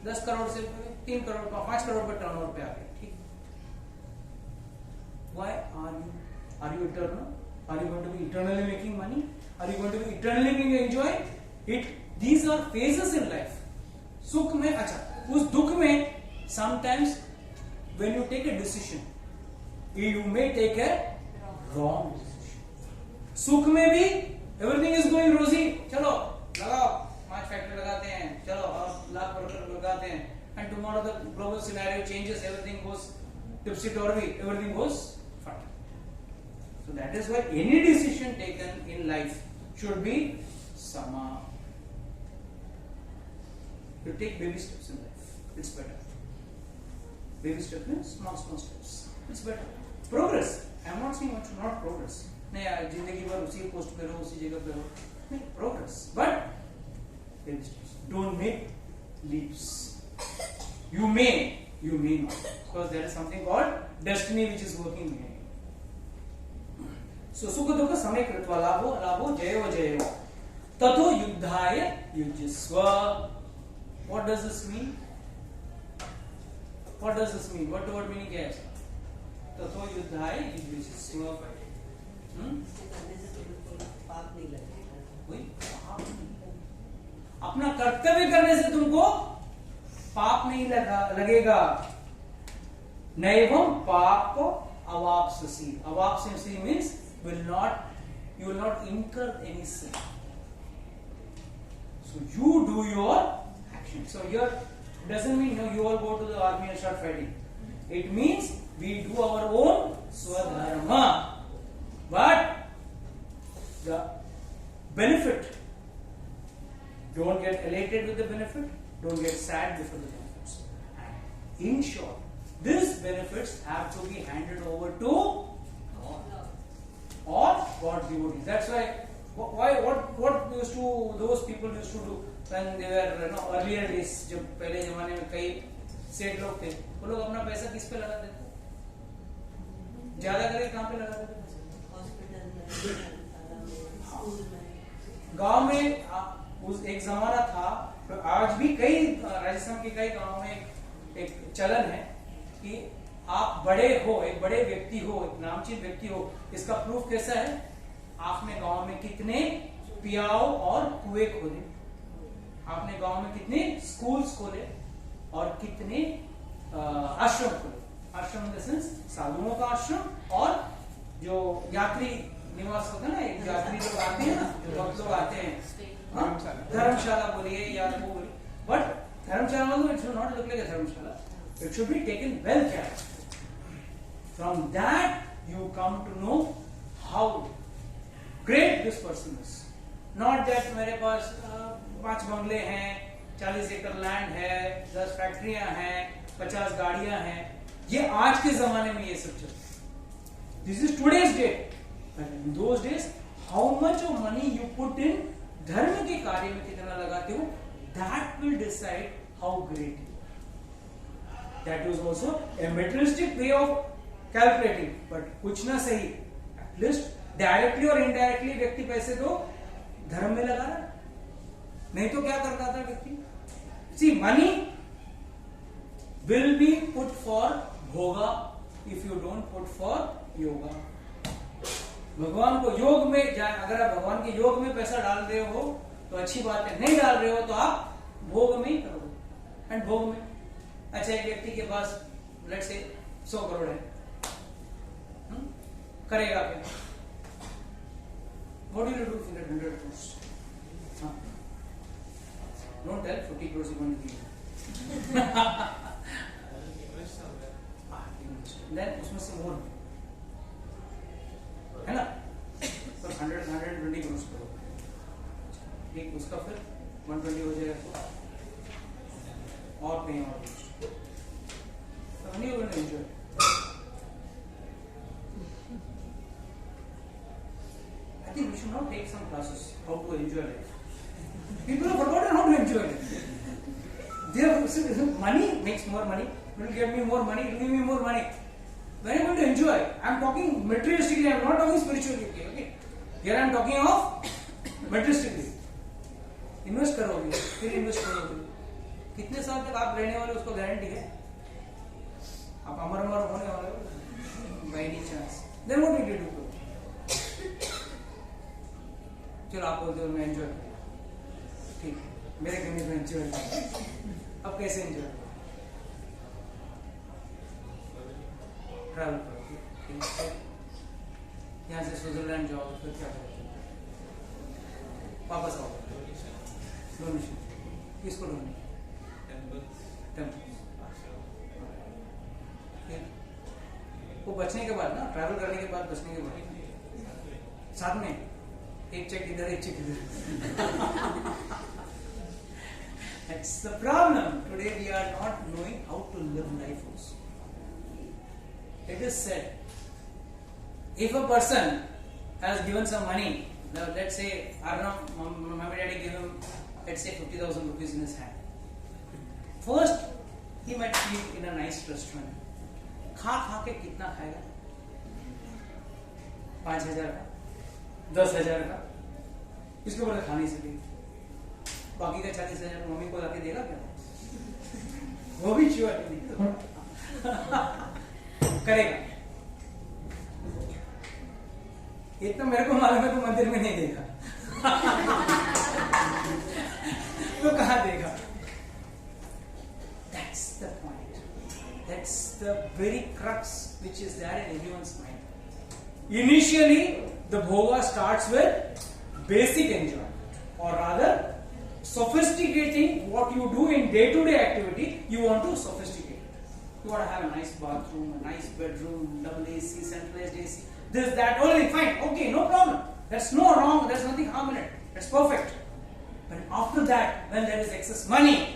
10 करोड़ से 3 करोड़ का 5 करोड़ पे टर्नओवर पे आ गए, ठीक। Why are you eternal? Are you going to be eternally making money? Are you going to be eternally enjoying it? These are phases in life. सुख में, अच्छा, उस दुख में sometimes when you take a decision, you may take a wrong decision. सुख में भी everything is going rosy, चलो लगाओ 5 फैक्ट्री लगाते हैं, चलो अब लाख वर्कर लगाते हैं, and tomorrow the global scenario changes, everything goes tipsy-turvy, everything goes fat. So that is why any decision taken in life should be sama. You take baby steps in life, it's better. Baby steps means small steps, it's better. Progress, I am not saying you should not progress. नहीं यार जिंदगी भर उसी post पे रहो, उसी जगह पे रहो, नहीं, progress, but baby steps. Don't make leaps. You may not, because there is something called destiny which is working behind you. So सुख दुख समय कृत्वा लाभो जयो ततो युद्धाय युज्यस्व. What does this mean? What word meaning क्या है इसका? ततो युद्धाय युज्यस्व. करने से तुम्हें कोई पाप नहीं लगेगा। कोई पाप नहीं, अपना कर्तव्य करने से तुमको पाप नहीं लगेगा। नैवम पाप अवाप्स्यसि. अवाप्स्यसि means you will not incur any sin. So you do your action. So here doesn't mean you all go to the army and start fighting. It means we do our own swadharma. But the benefit, don't get elated with the benefit, don't get sad before the benefits. In short, these benefits have to be handed over to or God's devotees. That's why what those people used to do when they were earlier days, जब पहले जमाने में कई सेठ लोग थे, वो लोग अपना पैसा किस पे लगाते थे? ज्यादा करके कहाँ पे लगाते थे? हॉस्पिटल में, स्कूल में। गांव में उस एक जमाना था, तो आज भी कई राजस्थान के कई गांवों में एक चलन है कि आप बड़े हो, एक बड़े व्यक्ति हो, एक नामचीन व्यक्ति हो, इसका प्रूफ कैसा है? आपने गांव में कितने पियाओ और कुएं खोले, आपने गांव में कितने स्कूल्स खोले और कितने आश्रम खोले। आश्रम इन द सेंस साधुओं का आश्रम और जो यात्री निवास होता है ना, एक यात्री लोग आते हैं ना, जो भक्त लोग आते हैं, धर्मशाला बोलिए या वो बोलिए, बट धर्मशाला मतलब it should not look like a Dharamshala, it should be taken well care. From that you come to know how great this person is. Not that मेरे पास 5 बंगले हैं, 40 एकड़ लैंड है, 10 फैक्ट्रियां हैं, 50 गाड़ियां हैं, ये आज के जमाने में ये सब चलता है। This is today's date. But in those days, how much of money you put in धर्म के कार्य में कितना लगाते हो, that will decide how great you are. That was also a materialistic way of calculating, but कुछ ना सही, at least directly और indirectly व्यक्ति पैसे तो धर्म में लगा रहा, नहीं तो क्या करता था व्यक्ति? See, money will be put for bhoga if you don't put for yoga. भगवान को योग में अगर आप भगवान के योग में पैसा डाल रहे हो तो अच्छी बात है, नहीं डाल रहे हो तो आप भोग में ही करोगे। एंड भोग में, अच्छा एक व्यक्ति के पास लेट्स से 100 करोड़ है, करेगा क्या? What will you do with 100 crores? Don't tell 40 crores you want to give. Then उसमें से more है ना, तो 120 crores करो, ठीक, उसका फिर 120 हो जाएगा और कहीं और नहीं, you will enjoy. classes, how to enjoy life. People have forgotten how to enjoy life. They have, money makes more money, will give me more money, will give me more money. When I'm going to enjoy, I'm talking materialistically, I'm not talking spiritually. Okay? Here I'm talking of materialistically. Invest करोगे, फिर invest करोगे, कितने साल तक आप रहने वाले उसको गारंटी है? आप अमर होने वाले हो by any chance. Then what will you do? चलो आप बोलते हो मैं एंजॉय करूँ, ठीक है, मेरे कहने में एंजॉय करूँ. अब कैसे एंजॉय करो? ट्रैवल करो, यहाँ से स्विट्जरलैंड जाओ, फिर क्या करो? वापस आओ, डोनेशन, किसको डोनेट? टेम्पल. वो बचने के बाद ना, ट्रैवल करने के बाद, बचने के बाद साथ में एक चेक इधर, एक चेक इधर. That's the problem. Today we are not knowing how to live life also. It is said, if a person has given some money, now let's say, I don't know, my daddy gave him, let's say 50,000 rupees in his hand. First, he might eat in a nice restaurant. खा के कितना खाएगा? 5,000 का, 10,000 का, इसके ऊपर खा नहीं सकेगा. बाकी का 40,000 मम्मी को लाके देगा क्या? वो भी श्योर नहीं करेगा. इतना मेरे को मालूम है, तो मंदिर में नहीं देगा. तो कहाँ देगा? That's the point. That's the very crux which is there in everyone's mind. Initially, the bhoga starts with basic enjoyment, or rather, sophisticating what you do in day-to-day activity. You want to sophisticate. You want to have a nice bathroom, a nice bedroom, double AC, centralized AC, this, that, only fine. Okay, no problem. That's no wrong. There's nothing harm in it. That's perfect. But after that, when there is excess money,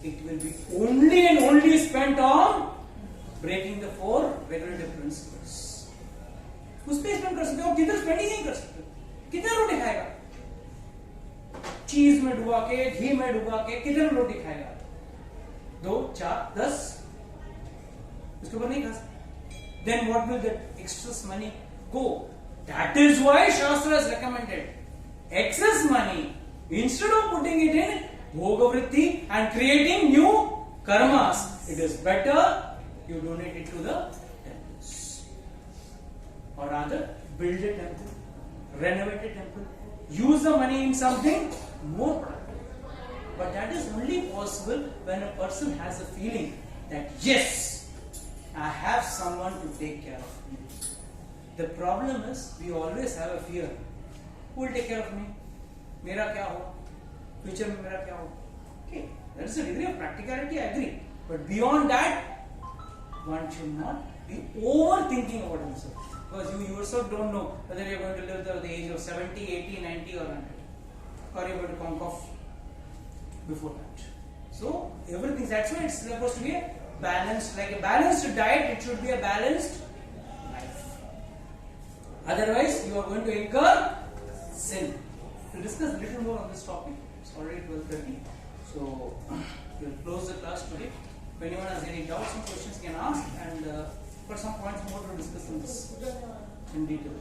it will be only and only spent on breaking the 4 regulative principles. उस पे spend कर सकते हो, किधर spending नहीं कर सकते. कितना रोटी खाएगा? चीज में डुबा के, घी में डुबा के कितने रोटी खाएगा? 2, 4, 10. उसके ऊपर नहीं खा सकते. Then what will that excess money go? That is why Shastra has recommended excess money, instead of putting it in bhogavritti and creating new karmas, it is better you donate it to the temples, or rather build a temple, renovate a temple, use the money in something more productive. But that is only possible when a person has a feeling that yes, I have someone to take care of me. The problem is we always have a fear. Who will take care of me? मेरा क्या हो? Future में मेरा क्या हो? Okay, there is a degree of practicality, I agree. But beyond that, one should not be overthinking about himself. Because you yourself don't know whether you are going to live till the age of 70, 80, 90 or 100. Or you are going to conk off before that. So, everything, that's why it's supposed to be a balanced, like a balanced diet, it should be a balanced life. Otherwise, you are going to incur sin. To discuss a little more on this topic, it's already 12:30. So, we'll close the class today. If anyone has any doubts and questions, can ask, and for some points more to discuss on this in detail.